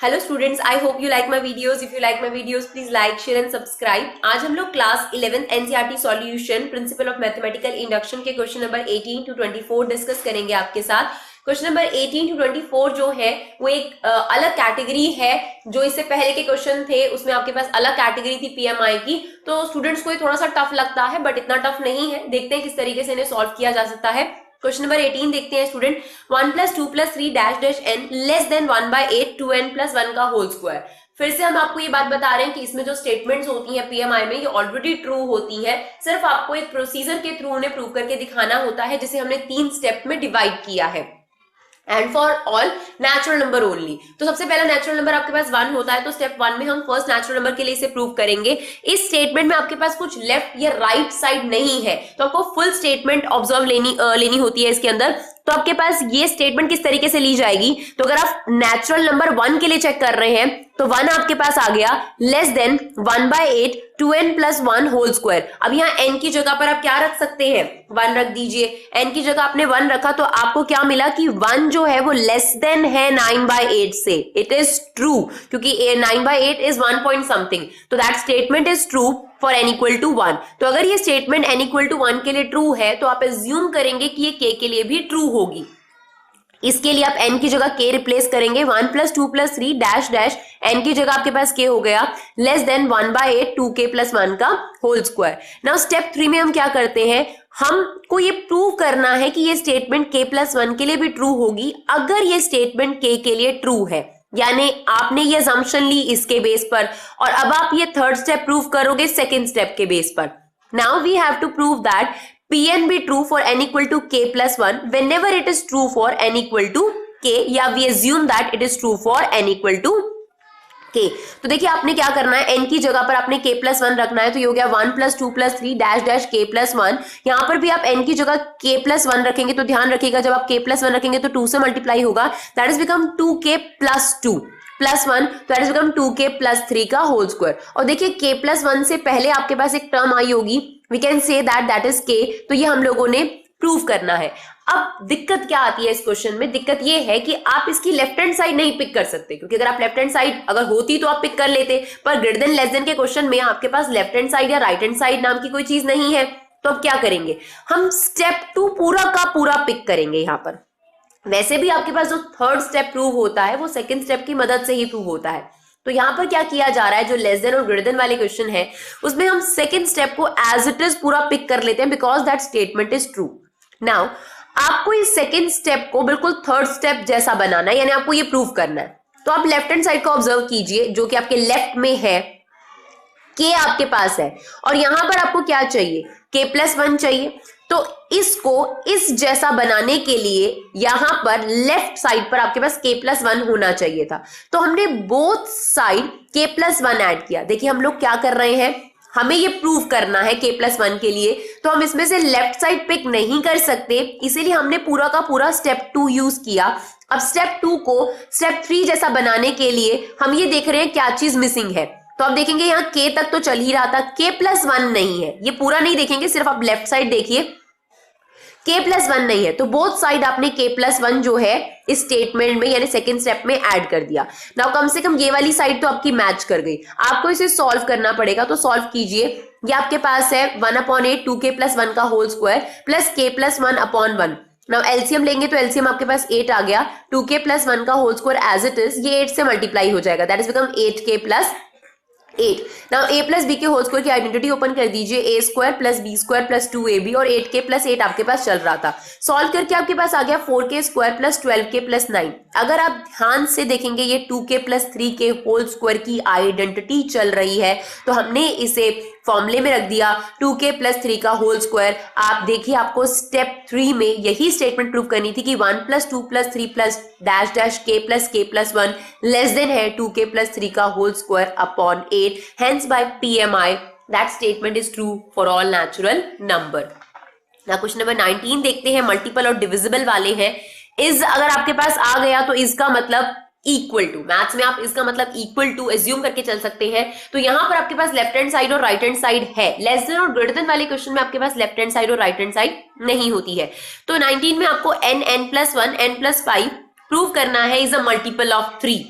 Hello students, I hope you like my videos. If you like my videos please like share and subscribe. आज हम लोग class 11th NCERT solution principle of mathematical induction के question number 18 to 24 discuss करेंगे आपके साथ. Question number 18 to 24 जो है वो एक अलग कैटेगरी है. जो इससे पहले के क्वेश्चन थे उसमें आपके पास अलग कैटेगरी थी पीएमआई की, तो स्टूडेंट्स को ये थोड़ा सा टफ लगता है बट इतना टफ नहीं है. देखते हैं किस तरीके से इन्हें सॉल्व किया जा सकता है. क्वेश्चन नंबर 18 देखते हैं student. 1 + 2 + 3 dash dash n less than 1/8 2n + 1 का होल स्क्वायर. फिर से हम आपको ये बात बता रहे हैं कि इसमें जो स्टेटमेंट्स होती हैं पीएमआई में ये ऑलरेडी ट्रू होती हैं. सिर्फ आपको एक प्रोसीजर के थ्रू उन्हें प्रूव करके दिखाना होता है जिसे हमने 3 स्टेप में डिवाइड किया है. And for all natural number only. तो सबसे पहला नेचुरल नंबर आपके पास 1 होता है, तो स्टेप 1 में हम फर्स्ट नेचुरल नंबर के लिए इसे प्रूव करेंगे. इस स्टेटमेंट में आपके पास कुछ लेफ्ट या राइट साइड नहीं है, तो आपको फुल स्टेटमेंट ऑब्जर्व लेनी होती है इसके अंदर. तो आपके पास ये स्टेटमेंट किस तरीके से ली जाएगी, तो अगर आप नेचुरल नंबर 1 के लिए चेक कर रहे हैं तो 1 आपके पास आ गया less than 1/8 2n + 1 whole square. अब यहाँ n की जगह पर आप क्या रख सकते हैं, 1 रख दीजिए. n की जगह आपने 1 रखा तो आपको क्या मिला कि 1 जो है वो लेस देन है 9/8 से. इट इज ट्रू क्योंकि 9/8 इज 1 पॉइंट समथिंग, तो that statement is true for n = 1. तो अगर ये स्टेटमेंट n = 1 के लिए ट्रू है तो आप एज्यूम करेंगे कि ये k के लिए भी ट्रू होगी. इसके लिए आप n की जगह k रिप्लेस करेंगे. 1 + 2 + 3 डैश डैश n की जगह आपके पास k हो गया लेस देन 1/8 2k + 1 का होल स्क्वायर. नाउ स्टेप 3 में हम क्या करते हैं, हमको ये प्रूव करना है कि ये स्टेटमेंट k + 1 के लिए भी ट्रू होगी अगर ये स्टेटमेंट k के लिए ट्रू है. यानी आपने ये असम्पशन ली इसके बेस पर और अब आप ये थर्ड स्टेप प्रूव करोगे सेकेंड स्टेप के बेस पर. Now we have to prove that Pn be true for n = k + 1 whenever it is true for n = k, या we assume that it is true for n = k. तो देखिए आपने क्या करना है, n की जगह पर आपने k + 1 रखना है, तो ये हो गया 1 + 2 + 3 डैश डैश k + 1. यहाँ पर भी आप n की जगह k + 1 रखेंगे तो ध्यान रखिएगा जब आप k + 1 रखेंगे तो 2 से मल्टीप्लाई होगा, दैट इज बिकम 2k + 2 + 1, तो दैट इज बिकम 2k + 3 का होल स्क्वायर. और देखिए k + 1 से पहले आपके पास एक टर्म आई होगी, we can say that is k. तो ये हम लोगों ने प्रूव करना है. अब दिक्कत क्या आती है इस क्वेश्चन में, दिक्कत ये है कि आप इसकी लेफ्ट हैंड साइड नहीं पिक कर सकते, क्योंकि अगर आप लेफ्ट हैंड साइड अगर होती तो आप पिक कर लेते, पर ग्रेटर देन लेस देन के क्वेश्चन में आपके पास लेफ्ट हैंड साइड या राइट हैंड साइड नाम की कोई चीज नहीं है. तो अब क्या करेंगे, हम स्टेप 2 पूरा का पूरा पिक करेंगे. यहाँ पर वैसे भी आपके पास जो थर्ड स्टेप प्रूव होता है वो सेकंड स्टेप की मदद से ही प्रूव होता है. तो यहाँ पर क्या किया जा रहा है, जो लेस देन और ग्रेटर देन वाले क्वेश्चन है उसमें हम सेकंड स्टेप को एज इट इज पूरा पिक कर लेते हैं because that statement is true. Now आपको इस सेकंड स्टेप को बिल्कुल थर्ड स्टेप जैसा बनाना है, यानी आपको ये प्रूव करना है. तो आप लेफ्ट हैंड साइड को ऑब्जर्व कीजिए जो कि आपके लेफ्ट में है, k आपके पास है और यहां पर आपको क्या चाहिए, k + 1 चाहिए. तो इसको इस जैसा बनाने के लिए यहां पर लेफ्ट साइड पर आपके पास k + 1 होना चाहिए था, तो हमने बोथ साइड k + 1 ऐड किया. देखिए हम लोग क्या कर रहे हैं, हमें ये प्रूव करना है k + 1 के लिए, तो हम इसमें से लेफ्ट साइड पिक नहीं कर सकते, इसीलिए हमने पूरा का पूरा स्टेप 2 यूज किया. अब स्टेप 2 को स्टेप 3 जैसा बनाने के लिए हम ये देख रहे हैं क्या चीज मिसिंग है. तो आप देखेंगे यहाँ k तक तो चल ही रहा था, k + 1 नहीं है. ये पूरा नहीं देखेंगे, सिर्फ आप लेफ्ट साइड देखिए, k + 1 नहीं है. तो बोथ साइड आपने k + 1 जो है इस स्टेटमेंट में यानी सेकंड स्टेप में ऐड कर दिया. नाउ कम से कम ये वाली साइड तो आपकी मैच कर गई. आपको इसे सॉल्व करना पड़ेगा, तो सॉल्व कीजिए. ये आपके पास है 1/8 2k + 1 का whole square plus k + 1/1. Now LCM लेंगे तो एलसीएम आपके पास 8 आ गया. 2k + 1 का whole square as it is ये 8 से मल्टीप्लाई हो जाएगा, that is become 8k + 8. Now a + b के होल स्क्वायर की आइडेंटिटी ओपन कर दीजिए, a² + b² + 2ab, और 8k + 8 आपके पास चल रहा था. सॉल्व करके आपके पास आ गया 4k² + 12k + 9. अगर आप ध्यान से देखेंगे ये 2k + 3k होल स्क्वायर की आइडेंटिटी चल रही है, तो हमने इसे फॉर्मूले में रख दिया 2k + 3 का होल स्क्वायर. आप देखिए आपको स्टेप 3 में यही स्टेटमेंट प्रूव करनी थी कि 1 + 2 + 3 + dash dash k + 1 less than है 2k + 3 का whole square upon 8. Hence by PMI that statement is true for all natural number. ना क्वेश्चन नंबर 19 देखते हैं, मल्टीपल और डिविजिबल वाले हैं. इज अगर आपके पास आ गया तो इसका मतलब इक्वल टू, मैथ्स में आप इसका मतलब इक्वल टू एज्यूम करके चल सकते हैं. तो यहां पर आपके पास लेफ्ट हैंड साइड और राइट हैंड साइड है. लेस देन और ग्रेटर देन वाले क्वेश्चन में आपके पास लेफ्ट हैंड साइड और राइट हैंड साइड नहीं होती है. तो 19 में आपको n + 1 n + 5 प्रूव करना है is a multiple of 3.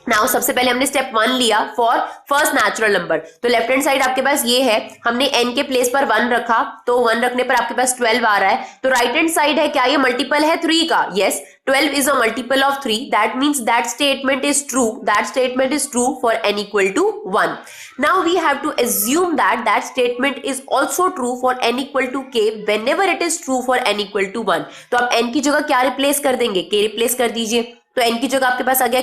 Now सबसे पहले हमने स्टेप 1 लिया फॉर फर्स्ट नेचुरल नंबर, तो लेफ्ट हैंड साइड आपके पास ये है, हमने n के प्लेस पर 1 रखा, तो 1 रखने पर आपके पास 12 आ रहा है। तो राइट हैंड साइड है, क्या ये मल्टीपल है 3 का? Yes, 12 is a multiple of 3. That means that statement is true. That statement is true for n equal to 1. Now we have to assume that that statement is also true for n equal to k whenever it is true for n equal to 1. तो आप n की जगह क्या replace कर देंगे? k replace कर दीजिए, तो n की जगह आपके पास आ गया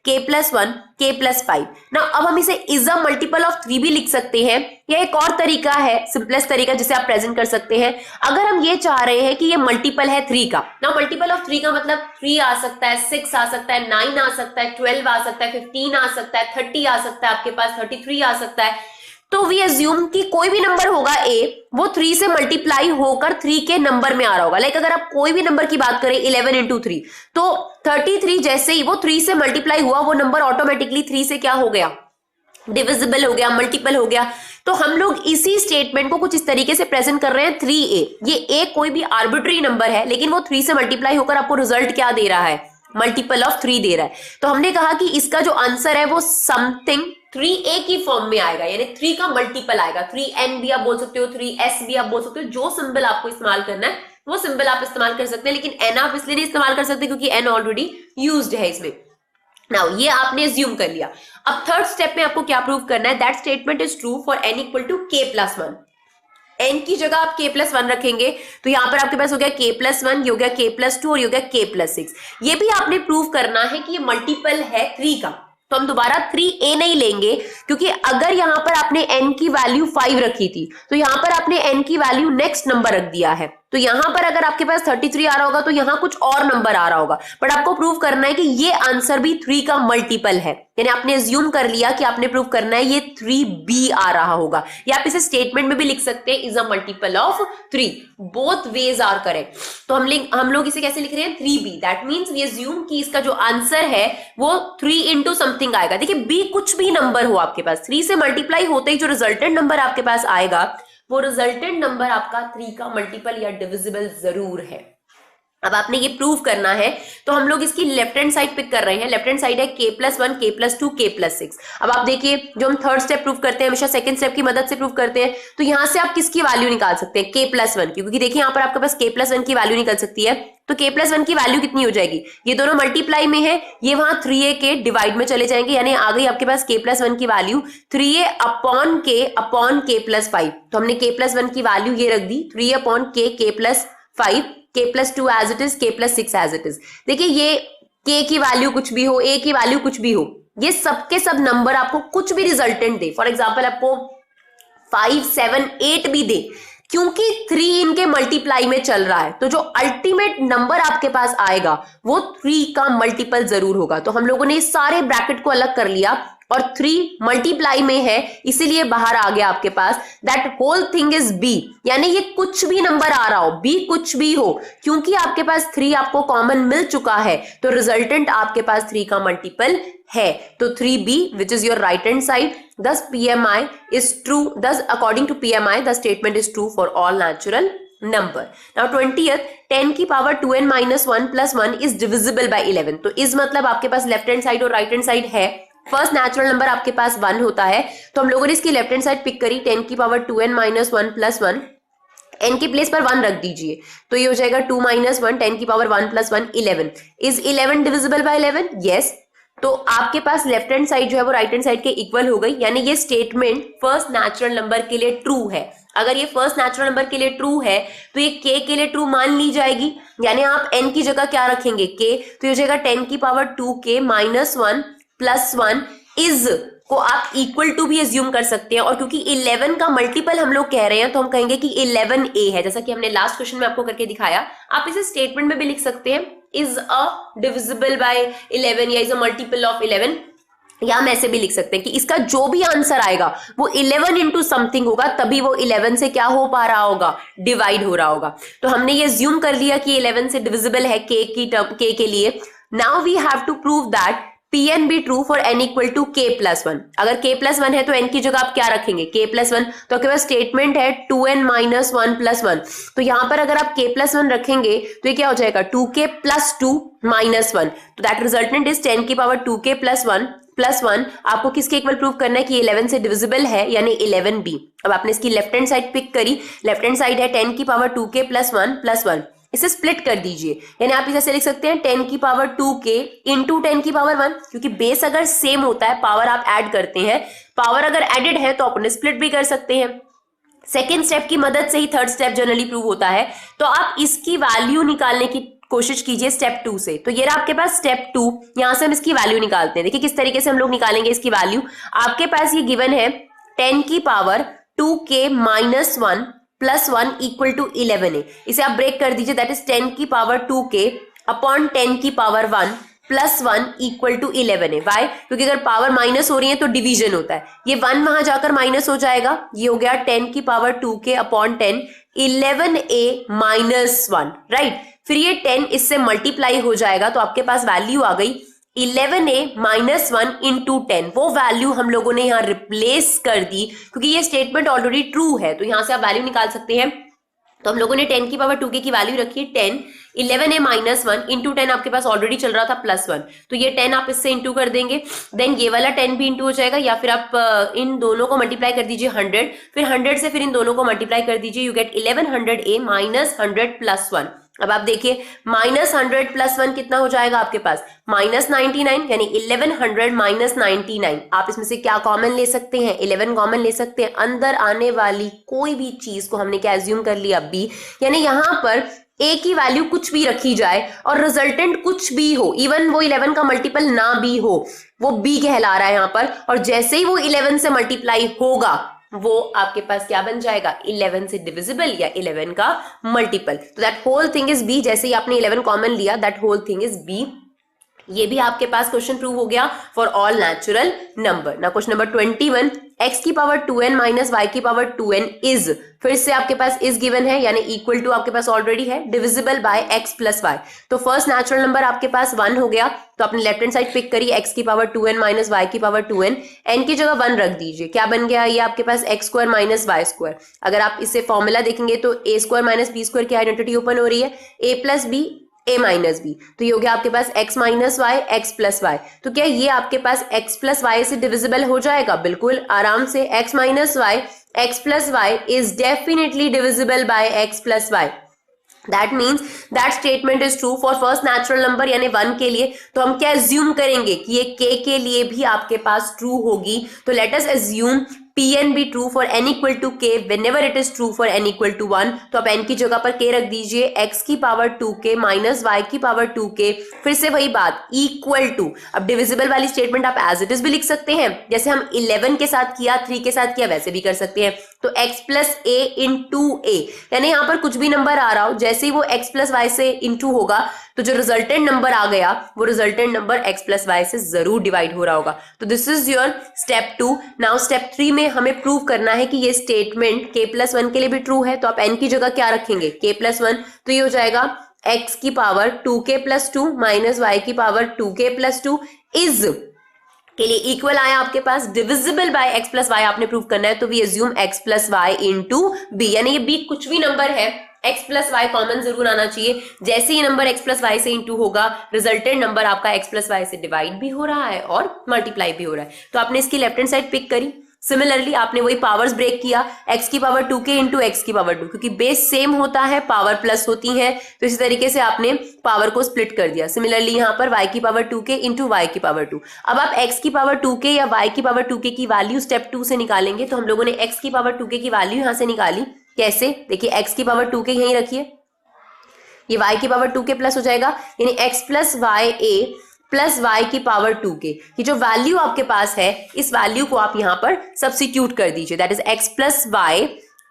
k प्लस 1, k प्लस 5। ना अब हम इसे इज अ मल्टीपल ऑफ 3 भी लिख सकते हैं, या एक और तरीका है, सिंपलेस्ट तरीका जिसे आप प्रेजेंट कर सकते हैं। अगर हम ये चाह रहे हैं कि ये मल्टीपल है 3 का, ना मल्टीपल ऑफ 3 का मतलब 3 आ सकता है, 6 आ सकता है, 9 आ सकता है, 12 आ सकता है, 15 आ सकता है, 30 आ सकता है, आपके पास 33 आ सकता है। तो वी अज्यूम कि कोई भी नंबर होगा a, वो 3 से मल्टीप्लाई होकर 3 के नंबर में आ रहा होगा। लाइक अगर आप कोई भी नंबर की बात करें 11 इंटू 3, तो 33 जैसे ही वो 3 से मल्टीप्लाई हुआ, वो नंबर ऑटोमेटिकली 3 से क्या हो गया? डिविजिबल हो गया, मल्टीपल हो गया। तो हम लोग इसी स्टेटमेंट को कुछ इस तरीके से प्रेजेंट कर रहे हैं 3a। ये a कोई भी आर्बिट्री नंबर है, लेकिन वो 3 से मल्टीप्लाई होकर आपको रिजल्ट क्या दे रहा है? मल्टीपल ऑफ 3 दे रहा है। तो हमने कहा कि इसका जो आंसर है वो समथिंग 3a की फॉर्म में आएगा, यानी 3 का मल्टीपल आएगा। 3n भी आप बोल सकते हो, 3s भी आप बोल सकते हो, जो सिंबल आपको इस्तेमाल करना है वो सिंबल आप इस्तेमाल कर सकते हैं, लेकिन n आप इसलिए नहीं इस्तेमाल कर सकते क्योंकि n ऑलरेडी यूज्ड है इसमें। नाउ ये आपने एज्यूम कर लिया। अब थर्ड स्टेप में आपको क्या प्रूव करना है? That statement is true for n equal to k plus 1। n की जगह आप k प्लस 1 रखेंगे, तो यहां पर आपके पास हो गया k प्लस 1, ये हो गया k प्लस 2 और ये हो गया k प्लस 6। ये भी आपने प्रूव करना है कि ये मल्टीपल है 3 का। तो हम दोबारा 3a नहीं लेंगे, क्योंकि अगर यहां पर आपने n की वैल्यू 5 रखी थी, तो यहां पर आपने n की वैल्यू नेक्स्ट नंबर रख दिया है। तो यहां पर अगर आपके पास 33 आ रहा होगा, तो यहां कुछ और नंबर आ रहा होगा, बट आपको प्रूव करना है कि ये आंसर भी 3 का मल्टीपल है। यानी आपने अज्यूम कर लिया कि आपने प्रूव करना है ये 3b आ रहा होगा, या आप इसे स्टेटमेंट में भी लिख सकते हैं is a multiple of 3। Both ways are correct. तो हम लोग इसे कैसे लिख रहे हैं? 3b। That means we assume कि इसका जो आंसर है वो 3 इंटू समथिंग आएगा। देखिए b कुछ भी नंबर हो आपके पास, 3 से मल्टीप्लाई होते ही जो रिजल्टेंट नंबर आपके पास आएगा, वो रिजल्टेंट नंबर आपका 3 का मल्टीपल या डिविजिबल जरूर है। अब आपने ये प्रूव करना है, तो हम लोग इसकी लेफ्ट हैंड साइड पिक कर रहे हैं। लेफ्ट हैंड साइड है k plus 1, k plus 2, k plus 6। अब आप देखिए, जो हम थर्ड स्टेप प्रूव करते हैं हमेशा सेकंड स्टेप की मदद से प्रूव करते हैं। तो यहां से आप किसकी वैल्यू निकाल सकते हैं? k प्लस 1 की, क्योंकि देखिए यहां पर आपके पास k प्लस 1 की वैल्यू निकल सकती है। तो k प्लस 1 की वैल्यू कितनी हो जाएगी? ये दोनों मल्टीप्लाई में है, ये वहां 3a के डिवाइड में चले जाएंगे, यानी आ गई आपके पास k प्लस 1 की value 3a upon k plus 5। तो हमने k प्लस 1 की वैल्यू ये रख दी 3 upon k plus 5, k plus 2 as it is, k plus 6 as it is. देखिए ये k की वैल्यू कुछ भी हो, a की वैल्यू कुछ भी हो, ये सब के सब नंबर आपको कुछ भी रिजल्टेंट दे, फॉर एग्जाम्पल आपको 5, 7, 8 भी दे, क्योंकि 3 इनके मल्टीप्लाई में चल रहा है, तो जो अल्टीमेट नंबर आपके पास आएगा वो 3 का मल्टीपल जरूर होगा। तो हम लोगों ने इस सारे ब्रैकेट को अलग कर लिया, और 3 मल्टीप्लाई में है इसीलिए बाहर आ गया आपके पास that whole thing is b। यानी ये कुछ भी नंबर आ रहा हो, b कुछ भी हो, क्योंकि आपके पास 3 आपको कॉमन मिल चुका है, तो रिजल्टेंट आपके पास 3 का मल्टीपल है। तो 3b which is your right hand side, thus PMI is true, thus according to PMI the statement is true for all natural number. Now 20th, 10 की power 2n minus 1 plus 1 is divisible by 11। तो इस मतलब आपके पास left hand side और right hand side है, first natural number आपके पास 1 होता है, तो हम लोगों ने इसकी लेफ्ट हैंड साइड पिक करी 10 की power 2n minus 1 plus 1, n की प्लेस पर 1 रख दीजिए, तो ये हो जाएगा 2 माइनस 1, 10 की power 1 plus 1, 11। Is 11 divisible by 11? Yes. तो आपके पास लेफ्ट हैंड साइड जो है वो राइट हैंड साइड के इक्वल हो गई, यानी ये स्टेटमेंट फर्स्ट नेचुरल नंबर के लिए ट्रू है। अगर ये फर्स्ट नेचुरल नंबर के लिए ट्रू है, तो ये k के लिए ट्रू मान ली जाएगी, यानी आप n की जगह क्या रखेंगे? k, तो ये हो जाएगा 10 की power 2k minus 1 plus 1 is को आप इक्वल टू भी एज्यूम कर सकते हैं, और क्योंकि 11 का मल्टीपल हम लोग कह रहे हैं, तो हम कहेंगे कि 11a है, जैसा कि हमने लास्ट क्वेश्चन में आपको करके दिखाया। आप इसे स्टेटमेंट में भी लिख सकते हैं इज अ डिविजिबल बाय 11 या इज अ मल्टीपल ऑफ 11, या हम ऐसे भी लिख सकते हैं कि इसका जो भी आंसर आएगा वो 11 इंटू समथिंग होगा, तभी वो 11 से क्या हो पा रहा होगा? डिवाइड हो रहा होगा। तो हमने ये एज्यूम कर लिया कि 11 से डिविजिबल है k के लिए। Now we have to prove that Pn be true for n equal to k plus 1। अगर k plus 1 है तो n की जगह आप क्या रखेंगे, k plus 1। तो आपके पास स्टेटमेंट है 2n minus 1 plus 1। तो यहां पर अगर आप k plus 1 रखेंगे तो ये क्या हो जाएगा 2k plus 2 minus 1। तो दैट रिजल्टेंट इज 10 की पावर 2k plus 1 प्लस 1। आपको किसके इक्वल प्रूव करना है कि 11 से डिविजिबल है, यानी 11b। अब आपने इसकी लेफ्ट हैंड साइड पिक करी, लेफ्ट हैंड साइड है 10 की पावर 2k plus 1 plus 1। इसे स्प्लिट कर दीजिए, यानी आप इसे लिख सकते हैं 10 की पावर 2k इंटू 10 की पावर 1, क्योंकि बेस अगर सेम होता है पावर आप ऐड करते हैं, पावर अगर एडेड है तो आप उन्हें स्प्लिट भी कर सकते हैं। सेकेंड स्टेप की मदद से ही थर्ड स्टेप जनरली प्रूव होता है। तो आप इसकी वैल्यू निकालने की कोशिश कीजिए स्टेप 2 से। तो ये रहा आपके पास स्टेप 2, यहां से हम इसकी वैल्यू निकालते हैं। देखिए किस तरीके से हम लोग निकालेंगे इसकी वैल्यू। आपके पास ये गिवन है 10 की power 2k minus 1 plus 1 equal to 11 है। इसे आप ब्रेक कर दीजिए, दैट इज 10 की पावर 2k अपॉन 10 की पावर 1 प्लस 1 इक्वल टू 11 है। वाई? क्योंकि अगर पावर माइनस हो रही है तो डिवीजन होता है, ये 1 वहां जाकर माइनस हो जाएगा, ये हो गया 10 की power 2k upon 10 11a minus 1, right. फिर ये 10 इससे मल्टीप्लाई हो जाएगा तो आपके पास वैल्यू आ गई 11a माइनस 1 इंटू 10। वो वैल्यू हम लोगों ने यहाँ रिप्लेस कर दी, क्योंकि ये स्टेटमेंट ऑलरेडी ट्रू है तो यहां से आप वैल्यू निकाल सकते हैं। तो हम लोगों ने 10 की पावर 2k की वैल्यू रखी है 10, 11a माइनस 1 इंटू 10 आपके पास ऑलरेडी चल रहा था प्लस 1, तो ये 10 आप इससे इंटू कर देंगे, देन ये वाला 10 भी इंटू हो जाएगा, या फिर आप इन दोनों को मल्टीप्लाई कर दीजिए 100, फिर 100 से फिर इन दोनों को मल्टीप्लाई कर दीजिए, you get 1100a minus 100 plus 1। अब आप देखिए माइनस 100 प्लस 1 कितना हो जाएगा आपके पास माइनस 99, यानी 1100 माइनस 99। आप इसमें से क्या कॉमन ले सकते हैं, 11 कॉमन ले सकते हैं। अंदर आने वाली कोई भी चीज को हमने क्या एज्यूम कर लिया b, यानी यहां पर a की वैल्यू कुछ भी रखी जाए और रिजल्टेंट कुछ भी हो, इवन वो 11 का मल्टीपल ना भी हो, वो b कहला रहा है यहां पर। और जैसे ही वो 11 से मल्टीप्लाई होगा वो आपके पास क्या बन जाएगा 11 से डिविजिबल या 11 का मल्टीपल। तो that whole thing is b। जैसे ही आपने 11 कॉमन लिया that whole thing is b। ये भी आपके पास क्वेश्चन प्रूव हो गया फॉर ऑल नेचुरल नंबर। ना क्वेश्चन नंबर 21, x की पावर 2n माइनस y की पावर 2n इज, फिर से आपके पास इज गिवन है, यानी इक्वल टू आपके पास ऑलरेडी है, divisible by x plus y. तो फर्स्ट नेचुरल नंबर आपके पास 1 हो गया, तो आपने लेफ्ट हैंड साइड पिक करी, x की पावर 2n माइनस y की पावर 2n, n की जगह 1 रख दीजिए, क्या बन गया ये आपके पास x square minus y square. अगर आप इसे फॉर्मूला देखेंगे तो a square minus b square की आइडेंटिटी ओपन हो रही है, a plus b a minus b, तो ये हो गया आपके पास x minus y x plus y. तो क्या ये आपके पास x प्लस वाई से डिविजिबल हो जाएगा? बिल्कुल आराम से। x minus y x plus y is definitely divisible by x plus y. That means that statement is true for first natural number यानी 1 के लिए। तो हम क्या एज्यूम करेंगे कि ये k के लिए भी आपके पास ट्रू होगी। तो let us assume Pn be true for n equal to k whenever it is true for n equal to 1। तो आप n की जगह पर k रख दीजिए, x की पावर 2k माइनस y की पावर 2k, फिर से वही बात इक्वल टू। अब डिविजिबल वाली स्टेटमेंट आप एज इट इज भी लिख सकते हैं, जैसे हम 11 के साथ किया, 3 के साथ किया, वैसे भी कर सकते हैं। तो x plus a into a, यानी यहाँ पर कुछ भी नंबर आ रहा हो, जैसे ही वो x प्लस वाई से इंटू होगा तो जो रिजल्टेंट नंबर आ गया वो resultant number x plus y से जरूर डिवाइड हो रहा होगा। तो this is your step 2। Now step 3 में हमें प्रूव करना है कि ये स्टेटमेंट k प्लस 1 के लिए भी ट्रू है। तो आप n की जगह क्या रखेंगे k प्लस 1, तो ये हो जाएगा x की power 2k plus 2 minus y की पावर 2k प्लस 2 इज के लिए इक्वल आया आपके पास, divisible by x plus y आपने प्रूव करना है। तो we assume x plus y into b, यानी ये b कुछ भी नंबर है x प्लस वाई कॉमन जरूर आना चाहिए। जैसे ही नंबर x प्लस वाई से इंटू होगा रिजल्टेंट नंबर आपका x प्लस वाई से डिवाइड भी हो रहा है और मल्टीप्लाई भी हो रहा है। तो आपने इसकी लेफ्ट हैंड साइड पिक करी, सिमिलरली आपने वही पावर्स ब्रेक किया, x की पावर 2k इंटू एक्स की पावर 2, क्योंकि बेस सेम होता है पावर प्लस होती है, तो इसी तरीके से आपने पावर को स्प्लिट कर दिया। सिमिलरली यहाँ पर y की पावर 2k इंटू वाई की पावर 2। अब आप x की पावर 2k या y की पावर 2k की वैल्यू स्टेप 2 से निकालेंगे। तो हम लोगों ने x की पावर 2k की वैल्यू यहाँ से निकाली, कैसे? देखिए x की पावर 2k यहीं रखिए, ये y की पावर 2k प्लस हो जाएगा, यानी x प्लस वाई ए प्लस वाई की पावर 2k। ये जो वैल्यू आपके पास है इस वैल्यू को आप यहां पर सब्स्टिट्यूट कर दीजिए, that is x plus y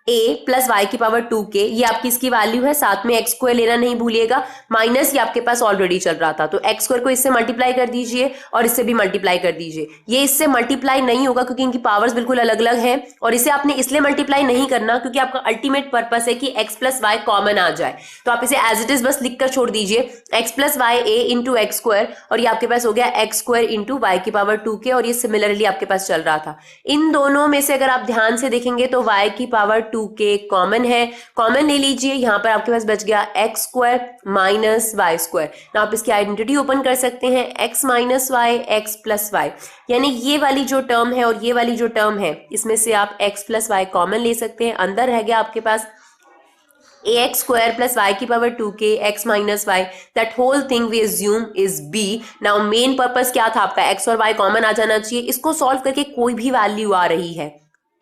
a plus y की पावर 2k, ये आपकी इसकी वैल्यू है, साथ में एक्स स्क्वायर लेना नहीं भूलिएगा, माइनस ये आपके पास ऑलरेडी चल रहा था, तो एक्स स्क्वायर को इससे मल्टीप्लाई कर दीजिए और इससे भी मल्टीप्लाई कर दीजिए। ये इससे मल्टीप्लाई नहीं होगा क्योंकि इनकी पावर्स बिल्कुल अलग अलग हैं, और इसे आपने इसलिए मल्टीप्लाई नहीं करना क्योंकि आपका अल्टीमेट पर्पस है कि एक्स प्लस वाई कॉमन आ जाए, तो आप इसे एज इट इज बस लिखकर छोड़ दीजिए, एक्स प्लस वाई ए इंटू एक्स स्क्वायर, और ये आपके पास हो गया एक्स स्क्वायर इंटू वाई की पावर 2k, और ये सिमिलरली आपके पास चल रहा था। इन दोनों में से अगर आप ध्यान से देखेंगे तो y की पावर 2k कॉमन है, कॉमन ले लीजिए, यहां पर आपके पास बच गया x square minus y square. ना आप इसकी आइडेंटिटी ओपन कर सकते हैं, x minus y x plus y, यानी ये वाली जो टर्म है और ये वाली जो टर्म है इसमें से आप एक्स प्लस वाई कॉमन ले सकते हैं, अंदर रह गया आपके पास ax square plus y की power 2k x minus y, that whole thing we assume is b। now main purpose क्या था आपका, x और y कॉमन आ जाना चाहिए, इसको सॉल्व करके कोई भी वैल्यू आ रही है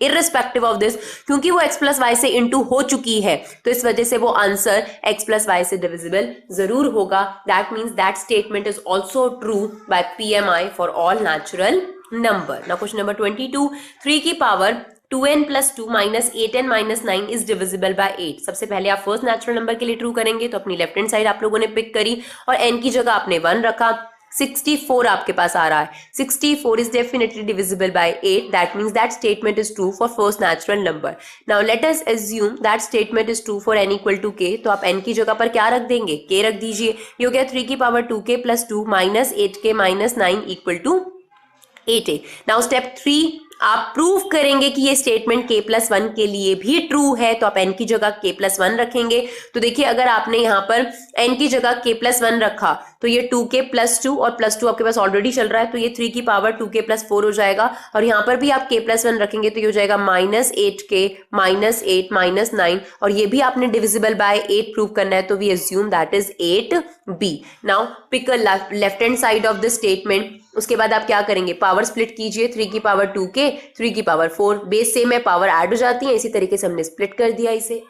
irrespective of this, क्योंकि वो x प्लस वाई से इंटू हो चुकी है तो इस वजह से वो आंसर x प्लस वाई से डिविजिबल जरूर होगा। That means that statement is also true bye PMI for all natural number. Now question number 22, 3 की power 2n plus 2 minus 8n minus 9 is divisible by 8। सबसे पहले आप फर्स्ट नेचुरल नंबर के लिए true करेंगे, तो अपनी लेफ्ट हैंड साइड आप लोगों ने पिक करी और n की जगह आपने 1 रखा, 64 आपके पास आ रहा है, 64 is definitely divisible by 8, that means that statement is true for first natural number। now let us assume that statement is true for n equal to k, तो आप n की जगह पर क्या रख देंगे, k रख दीजिए, ये हो गया 3 की power 2k plus 2 minus 8k minus 9 equal to 8a। now step 3, आप प्रूव करेंगे कि ये स्टेटमेंट k प्लस 1 के लिए भी ट्रू है, तो आप n की जगह k प्लस 1 रखेंगे। तो देखिए अगर आपने यहाँ पर n की जगह k प्लस 1 रखा तो ये 2k प्लस 2 और प्लस 2 आपके पास ऑलरेडी चल रहा है, तो ये 3 की पावर 2k प्लस 4 हो जाएगा, और यहाँ पर भी आप k प्लस 1 रखेंगे तो ये हो जाएगा माइनस 8k माइनस 8 माइनस 9, और ये भी आपने डिविजिबल बाय 8 प्रूव करना है, तो we assume that is 8b। Now pick a left hand side of the statement, उसके बाद आप क्या करेंगे, पावर स्प्लिट कीजिए, 3 की पावर 2k 3 की पावर 4, बेस सेम है, पावर ऐड हो जाती है, इसी तरीके से हमने स्प्लिट कर दिया इसे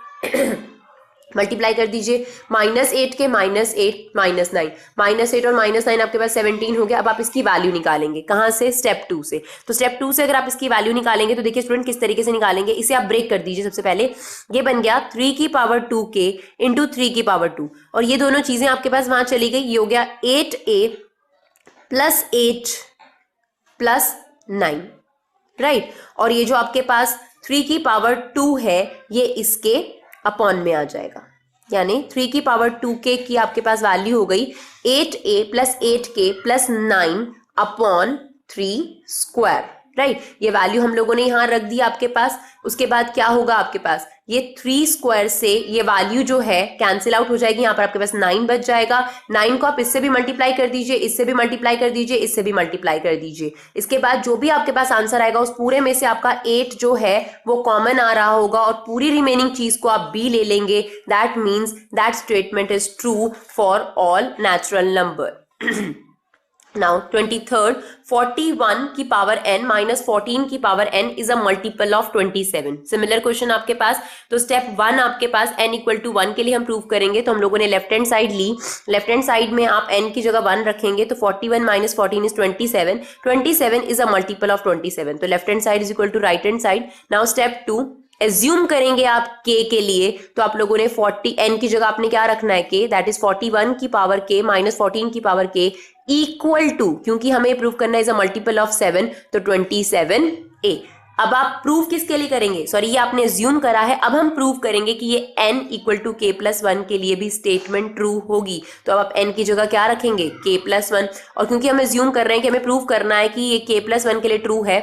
मल्टीप्लाई कर दीजिए, minus 8k minus 8 minus 9, minus 8 और माइनस 9 आपके पास 17 हो गया। अब आप इसकी वैल्यू निकालेंगे कहाँ से, स्टेप 2 से। तो स्टेप 2 से अगर आप इसकी वैल्यू निकालेंगे तो देखिए स्टूडेंट किस तरीके से निकालेंगे, इसे आप ब्रेक कर दीजिए। सबसे पहले ये बन गया 3 की पावर 2k इंटू 3 की पावर 2, और ये दोनों चीजें आपके पास वहां चली गई, ये हो गया 8a प्लस 8 प्लस 9, राइट, और ये जो आपके पास 3 की पावर 2 है ये इसके अपॉन में आ जाएगा, यानी 3 की पावर 2k की आपके पास वैल्यू हो गई 8a plus 8k plus 9 upon 3 square, right. ये वैल्यू हम लोगों ने यहां रख दी आपके पास। उसके बाद क्या होगा आपके पास, ये 3 स्क्वायर से ये वैल्यू जो है कैंसिल आउट हो जाएगी, यहाँ पर आपके पास 9 बच जाएगा। 9 को आप इससे भी मल्टीप्लाई कर दीजिए, इससे भी मल्टीप्लाई कर दीजिए, इससे भी मल्टीप्लाई कर दीजिए। इसके बाद जो भी आपके पास आंसर आएगा उस पूरे में से आपका 8 जो है वो कॉमन आ रहा होगा और पूरी रिमेनिंग चीज को आप b ले लेंगे। That means that statement is true for all natural number. Now 23rd, 41 की पावर n माइनस 14 की power n is a multiple of 27। Similar question आपके पास। तो स्टेप 1 आपके पास n इक्वल टू 1 के लिए हम प्रूव करेंगे, तो हम लोगों ने लेफ्ट हैंड साइड ली, लेफ्ट हैंड साइड में आप n की जगह 1 रखेंगे तो 41 माइनस 14 is 27, 27 is a multiple of 27, तो left hand side is equal to right hand side. Now step 2, assume करेंगे आप k के लिए, तो आप लोगों ने 40 n की जगह आपने क्या रखना है k, दैट इज 41 की पावर k माइनस 14 की पावर k इक्वल टू, क्योंकि हमें प्रूव करना है इज अ मल्टीपल ऑफ 7, तो 27a। अब आप प्रूव किसके लिए करेंगे, सॉरी ये आपने एज्यूम करा है, अब हम प्रूव करेंगे कि ये n equal to k plus 1 के लिए भी स्टेटमेंट ट्रू होगी। तो अब आप n की जगह क्या रखेंगे k प्लस 1, और क्योंकि हम एज्यूम कर रहे हैं कि हमें प्रूव करना है कि ये k प्लस 1 के लिए ट्रू है,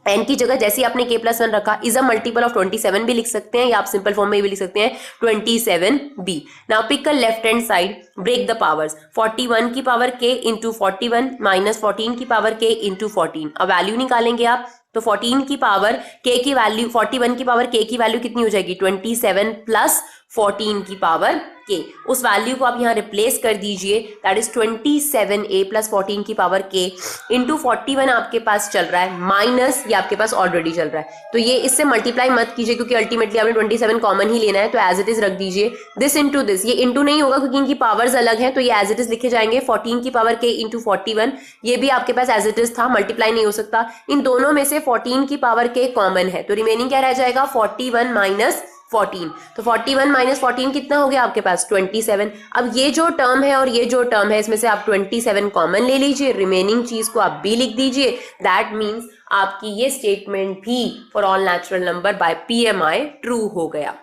n की जगह जैसे आपने k प्लस 1 रखा इज अ मल्टीपल ऑफ 27 भी लिख सकते हैं, या आप सिंपल फॉर्म में भी लिख सकते हैं 27b। Now pick a left hand side, break the powers, 41 की पावर k इंटू 41 माइनस 14 की पावर k इंटू 14। अब वैल्यू निकालेंगे आप, तो 14 की पावर k की वैल्यू, 41 की पावर k की वैल्यू कितनी हो जाएगी 27 प्लस 14 की पावर k, उस वैल्यू को आप यहाँ रिप्लेस कर दीजिए, दैट इज 27a प्लस 14 की पावर k इंटू 41 आपके पास चल रहा है माइनस ये आपके पास ऑलरेडी चल रहा है, तो ये इससे मल्टीप्लाई मत कीजिए क्योंकि अल्टीमेटली आपने 27 कॉमन ही लेना है, तो एज इट इज रख दीजिए दिस इंटू दिस। ये इंटू नहीं होगा क्योंकि इनकी पावर्स अलग हैं, तो ये एज इट इज लिखे जाएंगे 14 की पावर k इंटू 41, ये भी आपके पास एज इट इज था, मल्टीप्लाई नहीं हो सकता। इन दोनों में से 14 की पावर k कॉमन है, तो रिमेनिंग क्या रह जाएगा 41 माइनस 14। तो 41 माइनस 14 कितना हो गया आपके पास 27। अब ये जो टर्म है और ये जो टर्म है इसमें से आप 27 कॉमन ले लीजिए, रिमेनिंग चीज को आप b लिख दीजिए। दैट मीन्स आपकी ये स्टेटमेंट भी for all natural number by PMI true हो गया।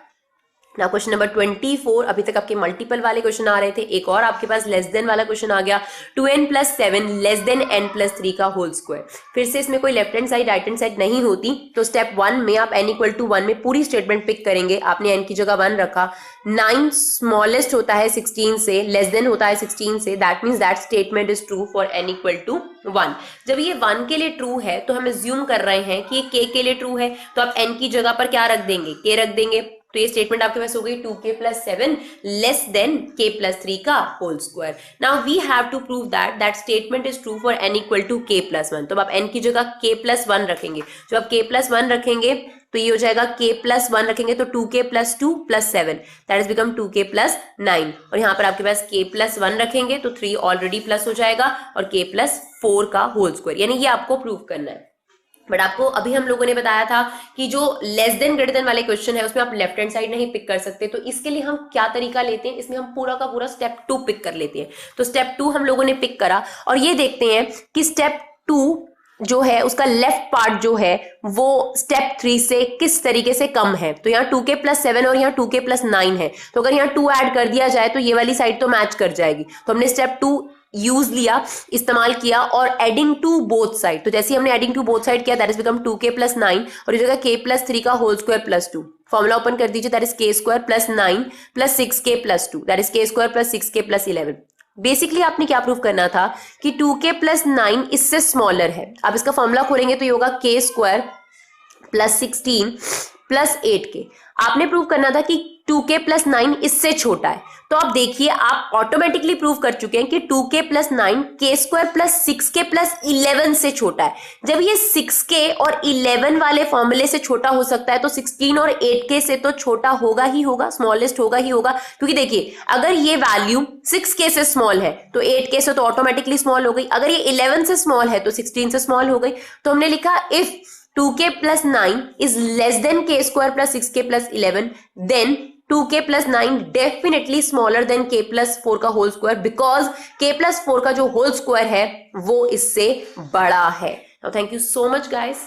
ना क्वेश्चन नंबर 24, अभी तक आपके मल्टीपल वाले क्वेश्चन आ रहे थे, एक और आपके पास लेस देन वाला क्वेश्चन आ गया। 2n plus 7 less then n plus 3 का होल स्क्वायर। फिर से इसमें कोई left hand side right hand side नहीं होती, तो स्टेप 1 में आप n इक्वल टू 1 में पूरी स्टेटमेंट पिक करेंगे। आपने n की जगह 1 रखा, 9 स्मॉलेस्ट होता है 16 से, लेस देन होता है 16 से, that means that statement is true for n equal to 1। जब ये 1 के लिए ट्रू है तो हम एज्यूम कर रहे हैं कि ये k के लिए ट्रू है, तो आप n की जगह पर क्या रख देंगे, k रख देंगे। तो ये स्टेटमेंट आपके पास हो गई 2k plus 7 less than k plus 3 का whole square. Now we have to prove that that statement is true for n equal to k plus 1। तो अब आप n की जगह k प्लस 1 रखेंगे, जब आप k प्लस 1 रखेंगे तो ये हो जाएगा k प्लस 1 रखेंगे तो 2k plus 2 plus 7 that is become 2k plus 9। और यहाँ पर आपके पास k प्लस 1 रखेंगे तो 3 ऑलरेडी प्लस हो जाएगा और k प्लस 4 का होल स्क्वायर, यानी ये आपको प्रूव करना है। बट आपको अभी हम लोगों ने बताया था कि जो लेस देन ग्रेटर देन वाले क्वेश्चन है उसमें आप लेफ्ट हैंड साइड नहीं पिक कर सकते, तो इसके लिए हम क्या तरीका लेते हैं, इसमें हम पूरा का पूरा स्टेप 2 पिक कर लेते हैं। तो स्टेप 2 हम लोगों ने पिक करा और ये देखते हैं कि स्टेप 2 जो है उसका लेफ्ट पार्ट जो है वो स्टेप 3 से किस तरीके से कम है। तो यहाँ 2k प्लस 7 और यहाँ 2k प्लस 9 है, तो अगर यहाँ 2 ऐड कर दिया जाए तो ये वाली साइड तो मैच कर जाएगी। तो हमने स्टेप 2 यूज लिया, इस्तेमाल किया और एडिंग टू बोथ साइड, तो जैसे हमने एडिंग टू बोथ साइड किया that is become 2k plus 9 और इस जगह k प्लस 3 का whole square plus 2। Formula open कर दीजिए, that is k square plus 9 plus 6k plus 2 that is k square plus 6k plus 11। Basically आपने क्या prove करना था कि 2k प्लस 9 इससे स्मॉलर है। आप इसका फॉर्मूला खोलेंगे तो ये होगा k square plus 16 plus 8k। आपने प्रूव करना था कि 2k प्लस 9 इससे छोटा है, तो आप देखिए आप ऑटोमेटिकली प्रूव कर चुके हैं कि 2k plus 9 k square plus 6k plus 11 से छोटा है। जब ये 6k और 11 वाले फॉर्मूले से छोटा हो सकता है तो 16 और 8k से तो छोटा होगा ही होगा, स्मॉलेस्ट होगा ही होगा। क्योंकि देखिए अगर ये वैल्यू 6k से स्मॉल है तो 8k से तो ऑटोमेटिकली स्मॉल हो गई, अगर ये 11 से स्मॉल है तो 16 से स्मॉल हो गई। तो हमने लिखा if 2k plus 9 is less than k square plus 6k plus 11, then 2k plus 9 definitely smaller than k plus 4 का whole square, because k plus 4 का जो होल स्क्वायर है वो इससे बड़ा है। Now thank you so much guys.